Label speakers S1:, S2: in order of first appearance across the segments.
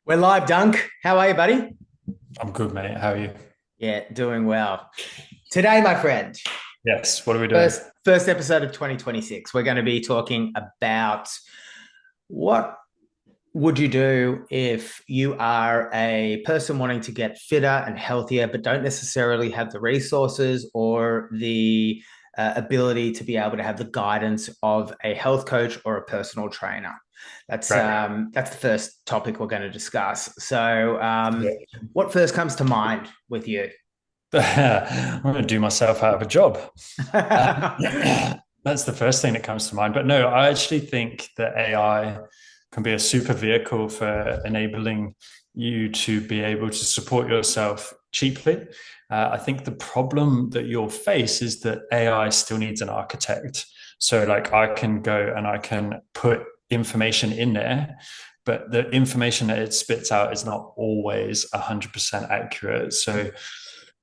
S1: We're live, Dunk. How are you, buddy?
S2: I'm good, mate. How are you?
S1: Yeah, doing well. Today, my friend,
S2: Yes. What are we doing?
S1: first episode of 2026, we're going to be talking about what would you do if you are a person wanting to get fitter and healthier, but don't necessarily have the resources or the ability to be able to have the guidance of a health coach or a personal trainer.
S2: Right.
S1: That's the first topic we're going to discuss. So,
S2: Yeah.
S1: what first comes to mind with you?
S2: I'm going to do myself out of a job. Uh, that's the first thing that comes to mind. But no, I actually think that AI can be a super vehicle for enabling you to be able to support yourself cheaply. I think the problem that you'll face is that AI still needs an architect. So, like, I can go and I can put information in there, but the information that it spits out is not always 100% accurate. So,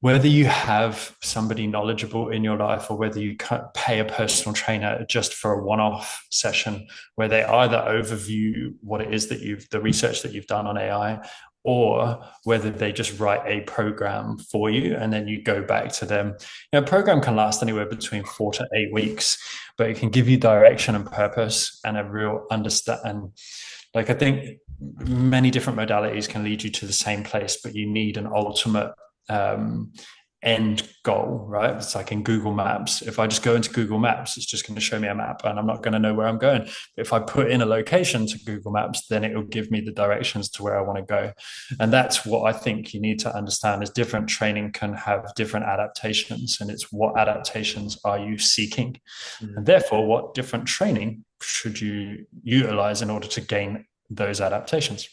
S2: whether you have somebody knowledgeable in your life or whether you pay a personal trainer just for a one-off session where they either overview what it is that the research that you've done on AI, or whether they just write a program for you and then you go back to them. A program can last anywhere between 4 to 8 weeks, but it can give you direction and purpose and a real understand. Like, I think many different modalities can lead you to the same place, but you need an ultimate um, end goal, right? It's like in Google Maps. If I just go into Google Maps, it's just going to show me a map and I'm not going to know where I'm going. But if I put in a location to Google Maps, then it will give me the directions to where I want to go. And that's what I think you need to understand is different training can have different adaptations. And it's what adaptations are you seeking? And
S1: Mm.
S2: therefore, what different training should you utilize in order to gain those adaptations?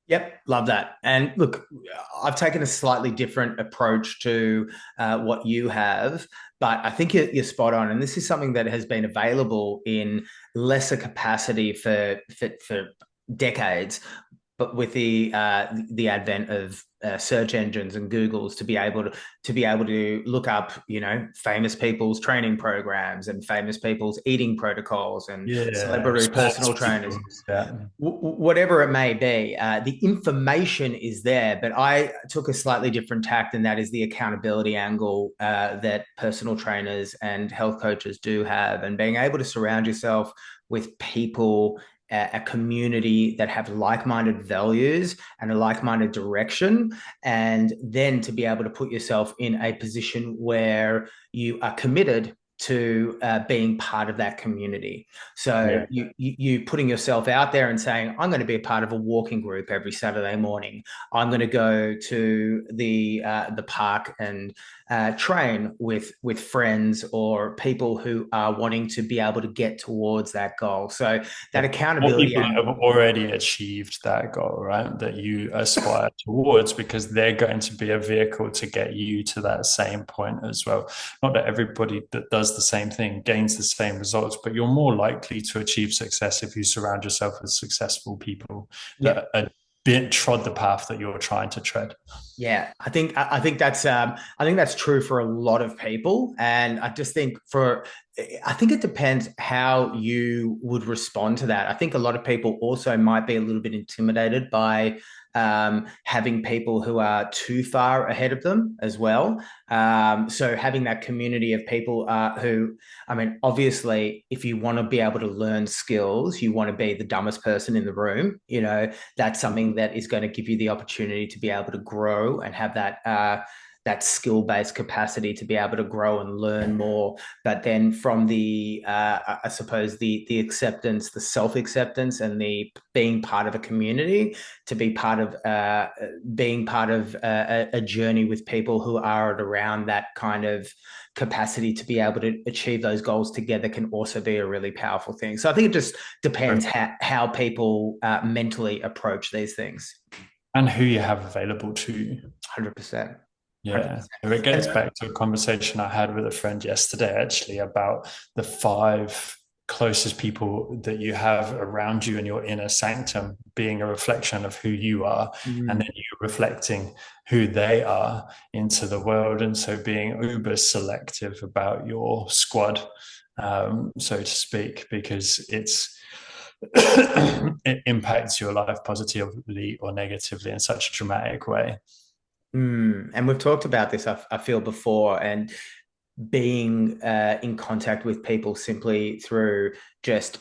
S1: Yep, love that. And look, I've taken a slightly different approach to what you have, but I think you're spot on. And this is something that has been available in lesser capacity for decades, but with the advent of search engines and Google's to be able to look up, famous people's training programs and famous people's eating protocols and
S2: Yeah,
S1: celebrity
S2: sports
S1: personal trainers,
S2: people. Yeah.
S1: whatever it may be, the information is there. But I took a slightly different tact, and that is the accountability angle that personal trainers and health coaches do have, and being able to surround yourself with people, a community that have like-minded values and a like-minded direction, and then to be able to put yourself in a position where you are committed to being part of that community. So
S2: Yeah.
S1: you putting yourself out there and saying, I'm going to be a part of a walking group every Saturday morning. I'm going to go to the park and train with friends or people who are wanting to be able to get towards that goal. So that
S2: Yeah. Or
S1: accountability
S2: people that have
S1: angle.
S2: already achieved that goal, right? That you aspire towards because they're going to be a vehicle to get you to that same point as well. Not that everybody that does the same thing gains the same results, but you're more likely to achieve success if you surround yourself with successful people
S1: Yeah.
S2: that are been trod the path that you're trying to tread.
S1: Yeah, I think that's true for a lot of people, and I think it depends how you would respond to that. I think a lot of people also might be a little bit intimidated by having people who are too far ahead of them as well. So having that community of people who, I mean, obviously, if you want to be able to learn skills, you want to be the dumbest person in the room. That's something that is going to give you the opportunity to be able to grow and have that skill-based capacity to be able to grow and learn more. But then from I suppose the acceptance, the self-acceptance, and the being part of a community, to be part of being part of a journey with people who are at around that kind of capacity to be able to achieve those goals together can also be a really powerful thing. So I think it just depends how people mentally approach these things.
S2: And who you have available to you.
S1: 100%.
S2: Yeah.
S1: 100%.
S2: So it gets
S1: And
S2: back to a conversation I had with a friend yesterday, actually, about the five closest people that you have around you in your inner sanctum being a reflection of who you are, and then you reflecting who they are into the world. And so being uber selective about your squad, so to speak, because it's it impacts your life positively or negatively in such a dramatic way.
S1: And we've talked about this, I feel, before, and being in contact with people simply through just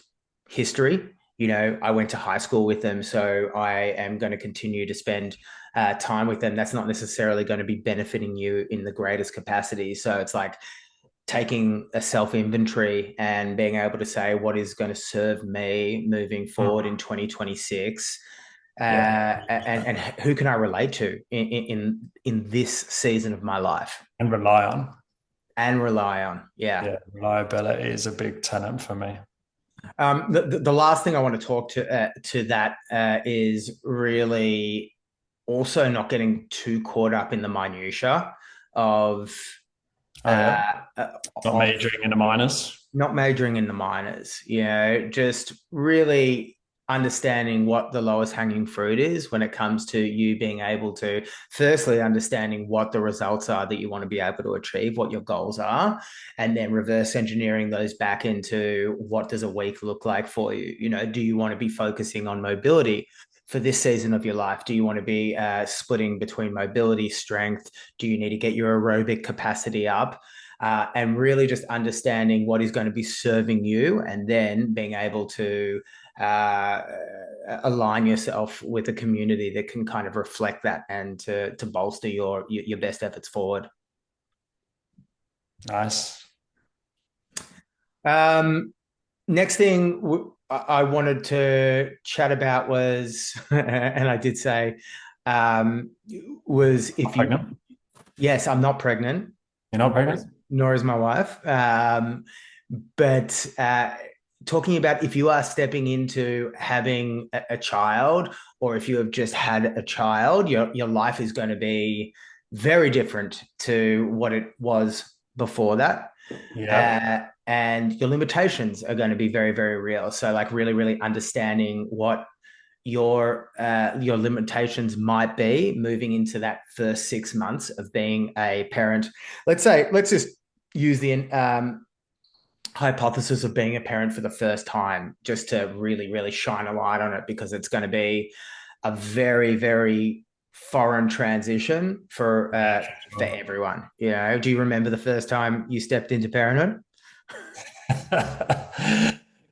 S1: history. You know, I went to high school with them, so I am going to continue to spend time with them. That's not necessarily going to be benefiting you in the greatest capacity. So it's like taking a self inventory and being able to say what is going to serve me moving forward in 2026.
S2: Yeah.
S1: And who can I relate to in this season of my life
S2: And rely on.
S1: and rely on? Yeah.
S2: Yeah, reliability is a big tenet for me.
S1: The last thing I want to talk to that is really also not getting too caught up in the minutia of
S2: Oh yeah, not
S1: of
S2: majoring in the minors.
S1: not majoring in the minors, you know, just really understanding what the lowest hanging fruit is when it comes to you being able to, firstly, understanding what the results are that you want to be able to achieve, what your goals are, and then reverse engineering those back into what does a week look like for you? You know, do you want to be focusing on mobility for this season of your life? Do you want to be splitting between mobility, strength? Do you need to get your aerobic capacity up? And really just understanding what is going to be serving you, and then being able to uh, align yourself with a community that can kind of reflect that and to bolster your best efforts forward.
S2: Nice.
S1: Um, Next thing I wanted to chat about was, and I did say, um, was
S2: Not
S1: if you,
S2: pregnant.
S1: yes, I'm not pregnant,
S2: You're not pregnant?
S1: nor is my wife. But talking about if you are stepping into having a child, or if you have just had a child, your life is going to be very different to what it was before that.
S2: Yeah.
S1: And your limitations are going to be very, very real. So, like, really, really understanding what your limitations might be moving into that first 6 months of being a parent. Let's just use the hypothesis of being a parent for the first time, just to really, really shine a light on it, because it's going to be a very, very foreign transition for
S2: Sure.
S1: everyone. You know, do you remember the first time you stepped into parenthood?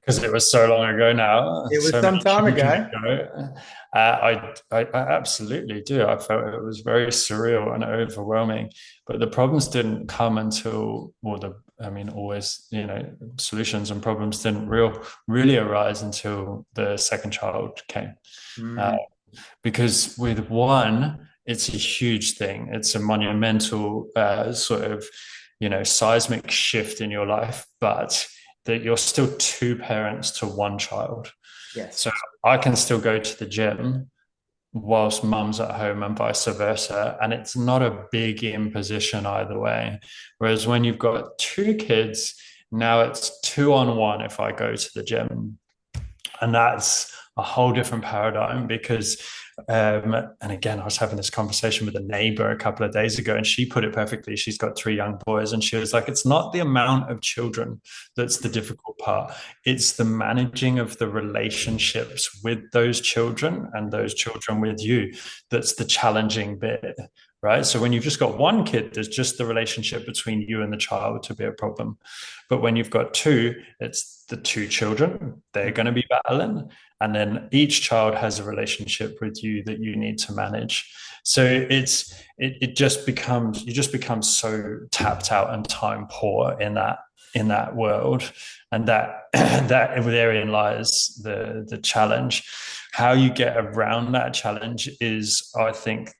S2: Because it was so long ago now,
S1: It was
S2: so many
S1: some time
S2: children
S1: ago.
S2: ago. I absolutely do. I felt it was very surreal and overwhelming. But the problems didn't come until, well, I mean, always, solutions and problems didn't really arise until the second child came. Uh,
S1: Mm,
S2: because with one, it's a huge thing. It's a monumental sort of, seismic shift in your life, but that you're still two parents to one child.
S1: yes.
S2: So I can still go to the gym whilst mum's at home and vice versa. And it's not a big imposition either way. Whereas when you've got two kids, now it's 2-on-1 if I go to the gym. And that's a whole different paradigm because and again, I was having this conversation with a neighbor a couple of days ago, and she put it perfectly. She's got 3 young boys, and she was like, it's not the amount of children that's the difficult part. It's the managing of the relationships with those children and those children with you that's the challenging bit. Right. So when you've just got one kid, there's just the relationship between you and the child to be a problem. But when you've got two, it's the two children, they're going to be battling. And then each child has a relationship with you that you need to manage. So it just becomes, you just become so tapped out and time poor in that world. And that that therein lies the challenge. How you get around that challenge is, I think,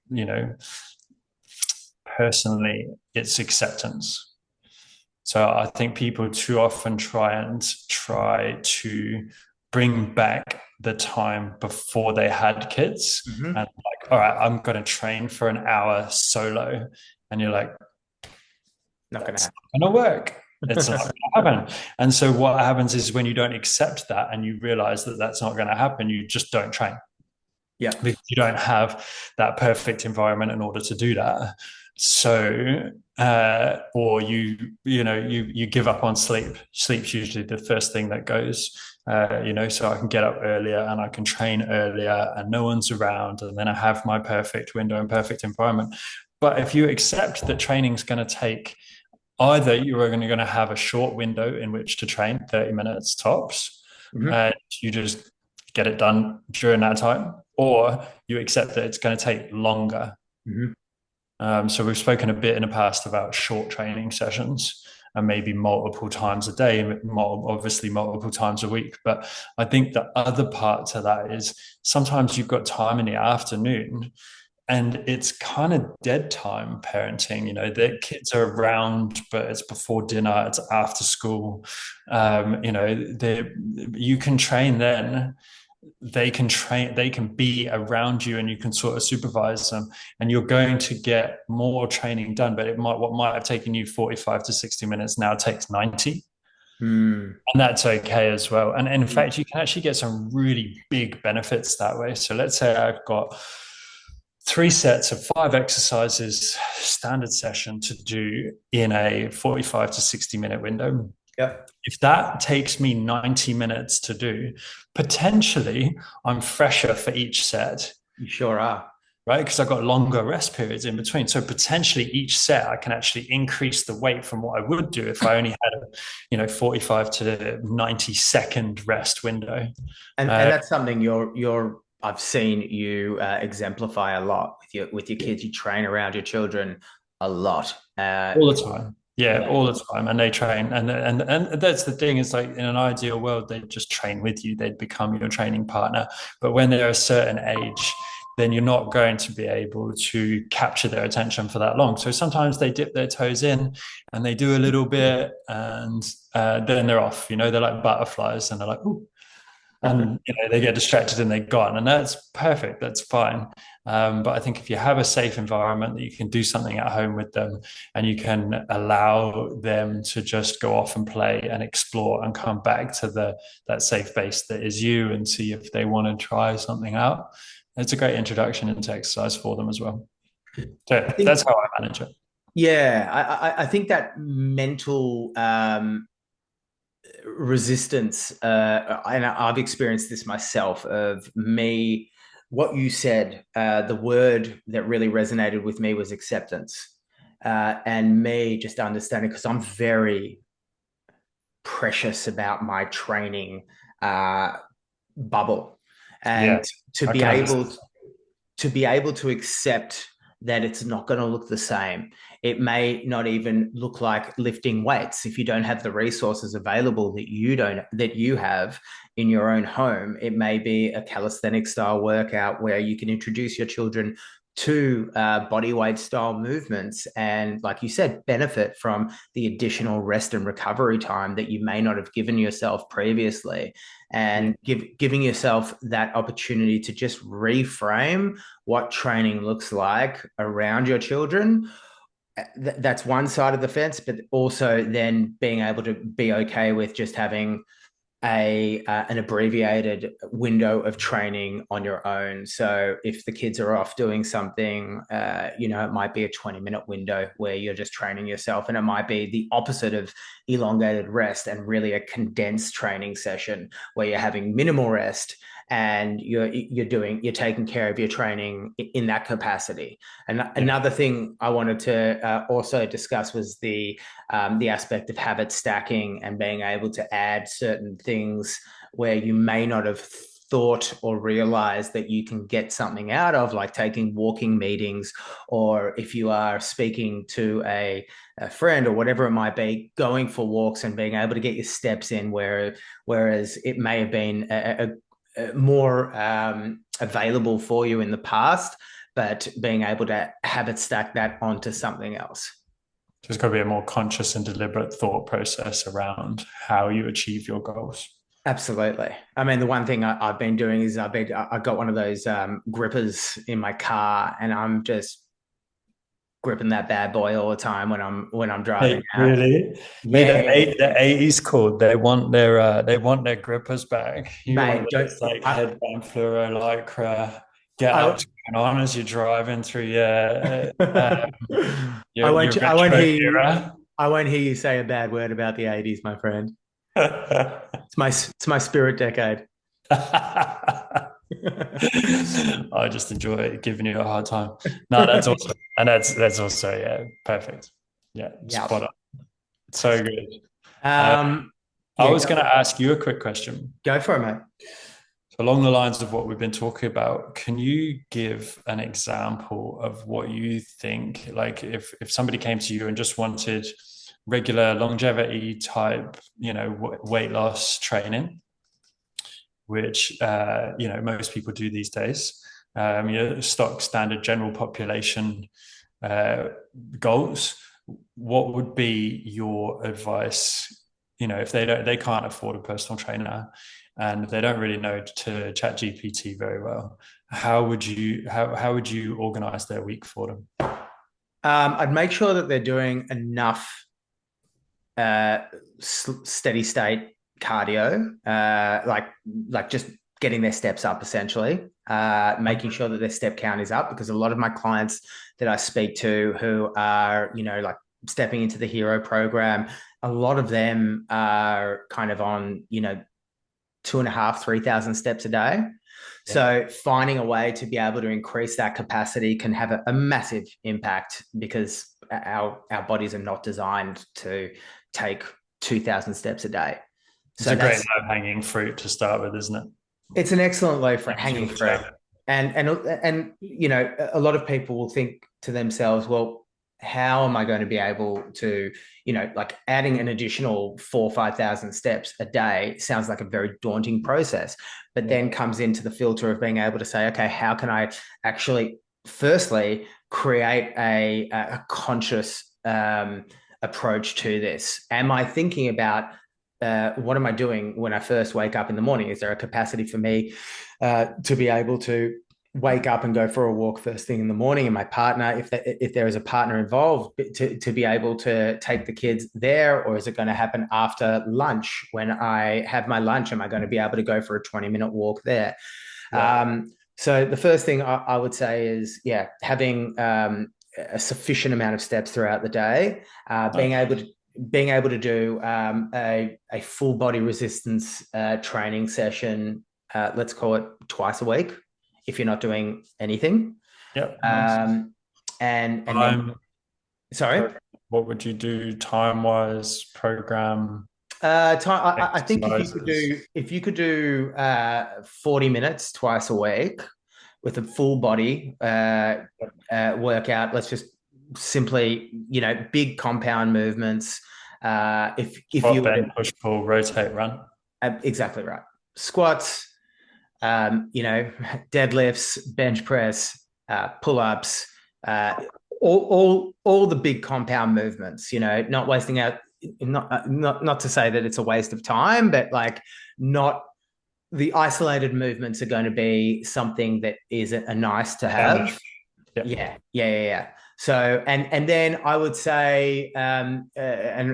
S2: personally, it's acceptance. So I think people too often try to bring back the time before they had kids
S1: Mm-hmm.
S2: and like, all right, I'm going to train for an hour solo. And you're like,
S1: Not going to
S2: that's not going to work. It's not going to happen. And so what happens is when you don't accept that and you realize that that's not going to happen, you just don't train
S1: Yeah.
S2: because you don't have that perfect environment in order to do that. So, or you give up on sleep. Sleep's usually the first thing that goes. So I can get up earlier and I can train earlier, and no one's around, and then I have my perfect window and perfect environment. But if you accept that training's going to take, either you are going to have a short window in which to train, 30 minutes tops,
S1: Mhm.
S2: and you just get it done during that time, or you accept that it's going to take longer.
S1: Mhm.
S2: So we've spoken a bit in the past about short training sessions and maybe multiple times a day, obviously multiple times a week. But I think the other part to that is sometimes you've got time in the afternoon and it's kind of dead time parenting. The kids are around, but it's before dinner, it's after school. You can train then, they can be around you, and you can sort of supervise them, and you're going to get more training done. But what might have taken you 45 to 60 minutes now takes 90,
S1: Mm.
S2: and that's okay as well. And in fact, you can actually get some really big benefits that way. So let's say I've got 3 sets of 5 exercises, standard session to do in a 45 to 60-minute window.
S1: Yep.
S2: If that takes me 90 minutes to do, potentially I'm fresher for each set,
S1: You sure are.
S2: right? Because I've got longer rest periods in between. So potentially each set I can actually increase the weight from what I would do if I only had a 45 to 90-second rest window.
S1: And
S2: Uh,
S1: that's something you're I've seen you exemplify a lot with your kids. You train around your children a lot.
S2: all the time. Yeah,
S1: Yeah.
S2: all the time, and they train, and that's the thing. Is like in an ideal world, they'd just train with you. They'd become your training partner. But when they're a certain age, then you're not going to be able to capture their attention for that long. So sometimes they dip their toes in, and they do a little bit, and then they're off. They're like butterflies, and they're like, ooh, and they get distracted and they're gone, and that's perfect, that's fine. But I think if you have a safe environment that you can do something at home with them, and you can allow them to just go off and play and explore and come back to that safe base that is you, and see if they want to try something out, it's a great introduction into exercise for them as well.
S1: I
S2: So
S1: think
S2: that's how I manage it.
S1: yeah, I think that mental resistance, and I've experienced this myself. Of me, what you said, the word that really resonated with me was acceptance, and me just understanding because I'm very precious about my training uh, bubble,
S2: Yeah,
S1: and to
S2: I
S1: be
S2: can understand.
S1: able to accept that it's not going to look the same. It may not even look like lifting weights if you don't have the resources available that you have in your own home. It may be a calisthenic style workout where you can introduce your children to body weight style movements and, like you said, benefit from the additional rest and recovery time that you may not have given yourself previously,
S2: Yeah.
S1: and giving yourself that opportunity to just reframe what training looks like around your children. That's one side of the fence, but also then being able to be okay with just having an abbreviated window of training on your own. So if the kids are off doing something, it might be a 20-minute window where you're just training yourself, and it might be the opposite of elongated rest and really a condensed training session where you're having minimal rest and you're taking care of your training in that capacity. And
S2: Yeah.
S1: another thing I wanted to also discuss was the aspect of habit stacking and being able to add certain things where you may not have thought or realized that you can get something out of, like taking walking meetings, or if you are speaking to a friend or whatever it might be, going for walks and being able to get your steps in, whereas it may have been a more available for you in the past, but being able to habit stack that onto something else.
S2: There's got to be a more conscious and deliberate thought process around how you achieve your goals.
S1: Absolutely. I mean, the one thing I've been doing is I got one of those grippers in my car, and I'm just gripping that bad boy all the time when I'm driving
S2: Hey,
S1: out.
S2: really? Mate,
S1: Yeah,
S2: the 80s called. They want their grippers back. You want
S1: mate. Don't
S2: those like headband fluoro lycra, get
S1: I
S2: up to going on as you're driving through
S1: I won't.
S2: your
S1: I won't
S2: retro
S1: hear you.
S2: era.
S1: I won't hear you say a bad word about the '80s, my friend. It's my spirit decade.
S2: I just enjoy giving you a hard time. No, that's awesome, and that's also perfect. Yeah,
S1: Yeah.
S2: spot on. So good. Uh, I
S1: Yeah.
S2: was going to ask you a quick question.
S1: Go for it, mate.
S2: Along the lines of what we've been talking about, can you give an example of what you think, like if somebody came to you and just wanted regular longevity type, weight loss training, which most people do these days, stock standard general population uh, goals, what would be your advice? If they can't afford a personal trainer and they don't really know to chat GPT very well, how would you organize their week for them?
S1: I'd make sure that they're doing enough uh, steady state cardio, like just getting their steps up essentially, making sure that their step count is up because a lot of my clients that I speak to who are, like stepping into the hero program, a lot of them are kind of on, 2.5, 3,000 steps a day.
S2: Yeah.
S1: So finding a way to be able to increase that capacity can have a massive impact because our bodies are not designed to take 2,000 steps a day.
S2: It's
S1: So
S2: a great
S1: that's
S2: low-hanging fruit to start with, isn't it?
S1: it's an excellent low for
S2: Gives you
S1: hanging
S2: a
S1: fruit.
S2: chance.
S1: And a lot of people will think to themselves, well, how am I going to be able to, like adding an additional 4 or 5,000 steps a day sounds like a very daunting process, but
S2: Yeah.
S1: then comes into the filter of being able to say, okay, how can I actually, firstly, create a conscious approach to this? Am I thinking about what am I doing when I first wake up in the morning? Is there a capacity for me to be able to wake up and go for a walk first thing in the morning? And my partner, if there is a partner involved, to be able to take the kids there, or is it going to happen after lunch when I have my lunch? Am I going to be able to go for a 20-minute walk there?
S2: Yeah.
S1: So the first thing I would say is, having a sufficient amount of steps throughout the day,
S2: Nice.
S1: being able to do a full body resistance training session, let's call it twice a week, if you're not doing anything.
S2: Yep. Nice.
S1: Um, and then,
S2: Time.
S1: sorry.
S2: What would you do time-wise, program,
S1: I think
S2: exercises?
S1: if you could do 40 minutes twice a week with a full body workout, let's just simply, big compound movements. If
S2: Squat,
S1: you were to
S2: bend, push, pull, rotate, run.
S1: exactly right, squats, deadlifts, bench press, pull-ups, uh, all the big compound movements. Not wasting out. Not to say that it's a waste of time, but like not the isolated movements are going to be something that is a nice to
S2: Down the
S1: have.
S2: Yep.
S1: Yeah. So, and then I would say, and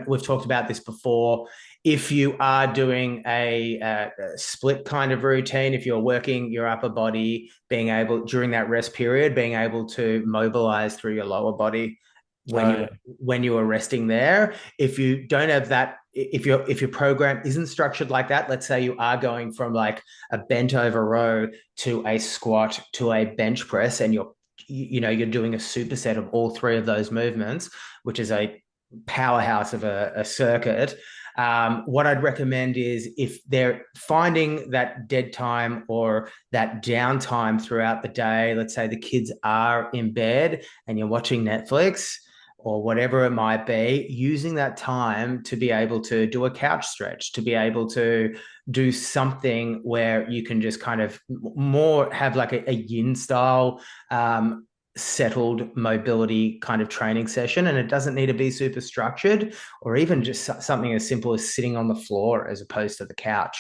S1: we've talked about this before, if you are doing a split kind of routine, if you're working your upper body, being able during that rest period, being able to mobilize through your lower body when
S2: Yeah.
S1: you are resting there. If you don't have that, if your program isn't structured like that, let's say you are going from like a bent over row to a squat to a bench press, and you're doing a superset of all three of those movements, which is a powerhouse of a circuit. What I'd recommend is if they're finding that dead time or that downtime throughout the day, let's say the kids are in bed and you're watching Netflix or whatever it might be, using that time to be able to do a couch stretch, to be able to do something where you can just kind of more have like a yin style settled mobility kind of training session. And it doesn't need to be super structured, or even just something as simple as sitting on the floor as opposed to the couch,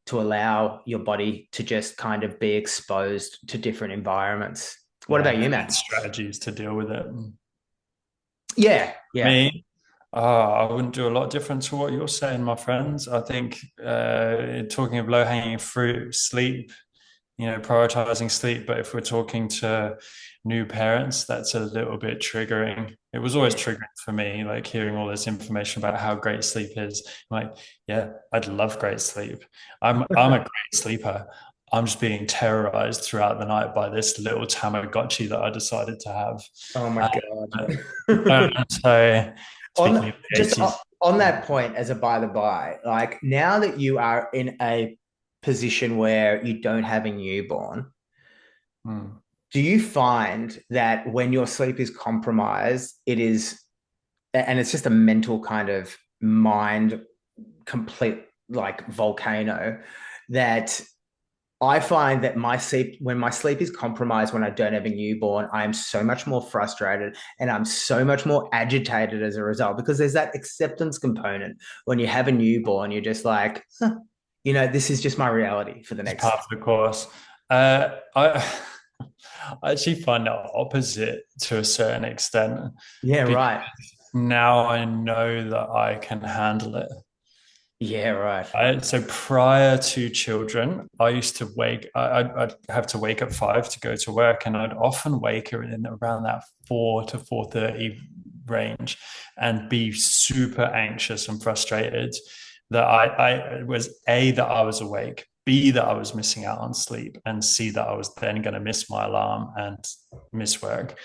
S1: to allow your body to just kind of be exposed to different environments. What
S2: Yeah.
S1: about you,
S2: Create
S1: Matt?
S2: strategies to deal with it.
S1: Yeah.
S2: Me, I wouldn't do a lot different to what you're saying, my friends. I think talking of low hanging fruit, sleep, prioritizing sleep. But if we're talking to new parents, that's a little bit triggering. It was always
S1: Yeah.
S2: triggering for me, like hearing all this information about how great sleep is. I'm like, yeah, I'd love great sleep. I'm a great sleeper. I'm just being terrorized throughout the night by this little Tamagotchi that I decided to have.
S1: Oh my
S2: Uh,
S1: God.
S2: and so, speaking
S1: On
S2: of the
S1: just
S2: 80s,
S1: on that point, as a by the by, like now that you are in a position where you don't have a newborn,
S2: hmm.
S1: do you find that when your sleep is compromised, it is, and it's just a mental kind of mind complete like volcano, that I find that my sleep, when my sleep is compromised, when I don't have a newborn, I am so much more frustrated and I'm so much more agitated as a result, because there's that acceptance component. When you have a newborn, you're just like, huh, this is just my reality for the
S2: It's
S1: next.
S2: part of the course. I I actually find it opposite to a certain extent
S1: Yeah,
S2: because
S1: right.
S2: now I know that I can handle it.
S1: Yeah, right.
S2: So prior to children, I used to I'd have to wake at 5 to go to work, and I'd often wake in around that 4 to 4:30 range and be super anxious and frustrated that I was A, that I was awake, B, that I was missing out on sleep, and C, that I was then going to miss my alarm and miss work.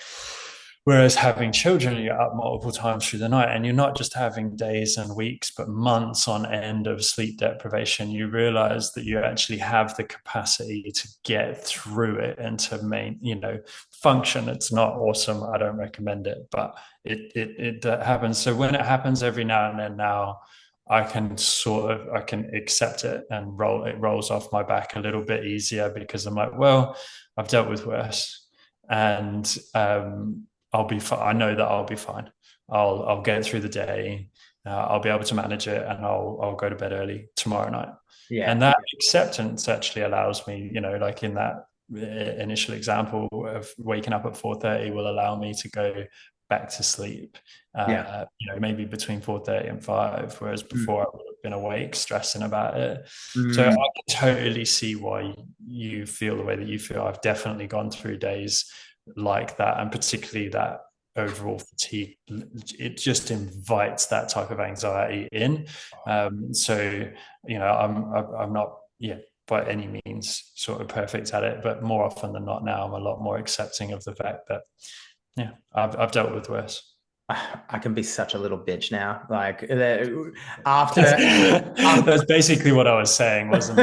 S2: Whereas having children, you're up multiple times through the night, and you're not just having days and weeks, but months on end of sleep deprivation. You realize that you actually have the capacity to get through it and to function. It's not awesome. I don't recommend it, but it happens. So when it happens every now and then now, I can accept it and it rolls off my back a little bit easier because I'm like, well, I've dealt with worse. And I'll be fine. I know that I'll be fine. I'll get through the day. I'll be able to manage it, and I'll go to bed early tomorrow night.
S1: Yeah,
S2: And that acceptance actually allows me, like in that initial example of waking up at 4:30, will allow me to go back to sleep.
S1: yeah.
S2: Maybe between 4:30 and 5, whereas
S1: Mm,
S2: before I would have been awake stressing about it. So I
S1: mm,
S2: can totally see why you feel the way that you feel. I've definitely gone through days like that, and particularly that overall fatigue, it just invites that type of anxiety in. So I'm not, yeah, by any means sort of perfect at it, but more often than not now I'm a lot more accepting of the fact that, yeah, I've dealt with worse.
S1: I can be such a little bitch now. Like after
S2: That's basically what I was saying, wasn't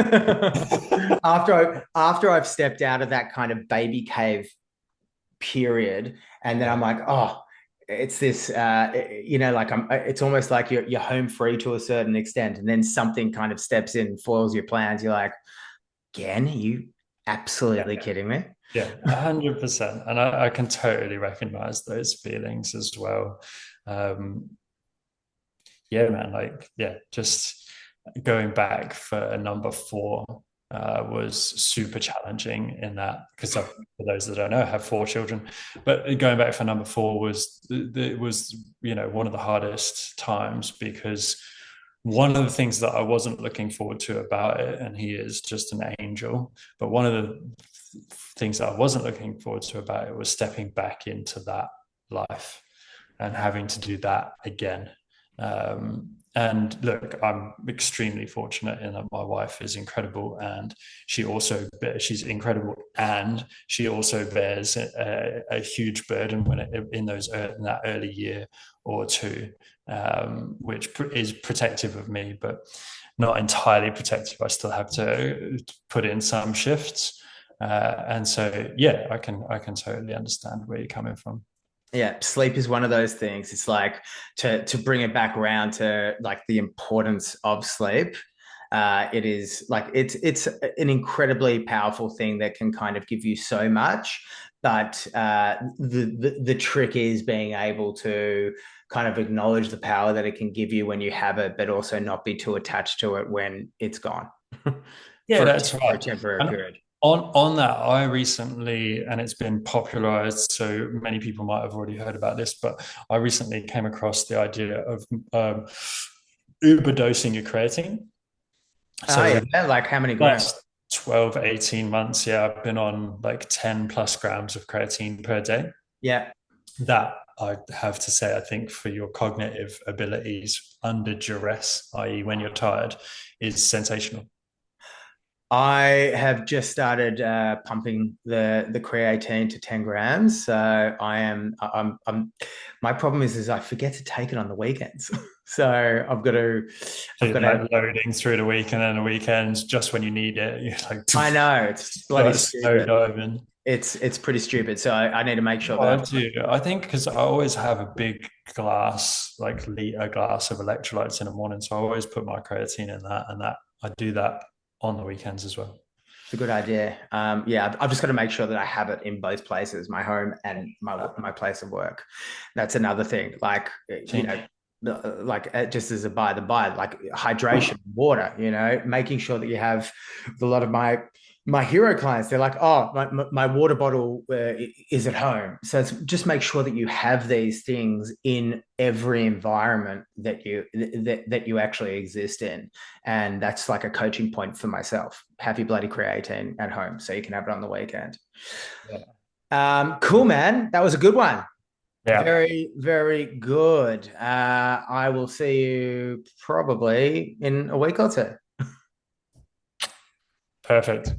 S1: after I've stepped out of that kind of baby cave period, and then I'm
S2: it?
S1: like, oh, it's this, like it's almost like you're home free to a certain extent, and then something kind of steps in, foils your plans. You're like, again, are you
S2: Yeah.
S1: absolutely kidding me?
S2: Yeah, 100%. And I can totally recognize those feelings as well. Um, yeah, man, like, yeah, just going back for a number 4 was super challenging in that, because for those that don't know, I have 4 children. But going back for number 4 was one of the hardest times, because one of the things that I wasn't looking forward to about it, and he is just an angel, but one of the things that I wasn't looking forward to about it was stepping back into that life and having to do that again. And look, I'm extremely fortunate in that my wife is incredible, and she's incredible, and she also bears a huge burden in that early year or two, which is protective of me, but not entirely protective. I still have to put in some shifts, and so yeah, I can totally understand where you're coming from.
S1: Yeah, sleep is one of those things. It's like, to bring it back around to like the importance of sleep. It is like it's an incredibly powerful thing that can kind of give you so much, but the trick is being able to kind of acknowledge the power that it can give you when you have it, but also not be too attached to it when it's gone
S2: Yeah, that's
S1: for a
S2: right.
S1: temporary
S2: And
S1: period.
S2: on that, I recently, and it's been popularized, so many people might have already heard about this, but I recently came across the idea of Uber dosing your creatine.
S1: Oh
S2: So
S1: yeah, like how many
S2: last
S1: grams?
S2: 12, 18 months, yeah, I've been on like 10 plus grams of creatine per day.
S1: Yeah.
S2: That I have to say, I think for your cognitive abilities under duress, i.e., when you're tired, is sensational.
S1: I have just started pumping the creatine to 10 grams. So my problem is I forget to take it on the weekends. So
S2: So
S1: I've
S2: you're
S1: got to,
S2: like loading through the week and then the weekends, just when you need it, you're like,
S1: I know it's
S2: you're
S1: bloody
S2: like snow
S1: stupid.
S2: diving.
S1: It's pretty stupid. So I need to make sure
S2: Oh,
S1: that
S2: I
S1: I've
S2: do. I think because I always have a big glass, like liter glass of electrolytes in the morning. So I always put my creatine in that, and that I do that on the weekends as well.
S1: it's a good idea. Yeah, I've just got to make sure that I have it in both places, my home and my place of work. That's another thing. Like just as a by the by, like hydration, water. Making sure that you have a lot of my hero clients. They're like, oh, my water bottle is at home. So it's just make sure that you have these things in every environment that you actually exist in. And that's like a coaching point for myself. Have your bloody creatine at home so you can have it on the weekend.
S2: Yeah.
S1: Cool, man. That was a good one.
S2: Yeah.
S1: Very, very good. I will see you probably in a week or two.
S2: Perfect.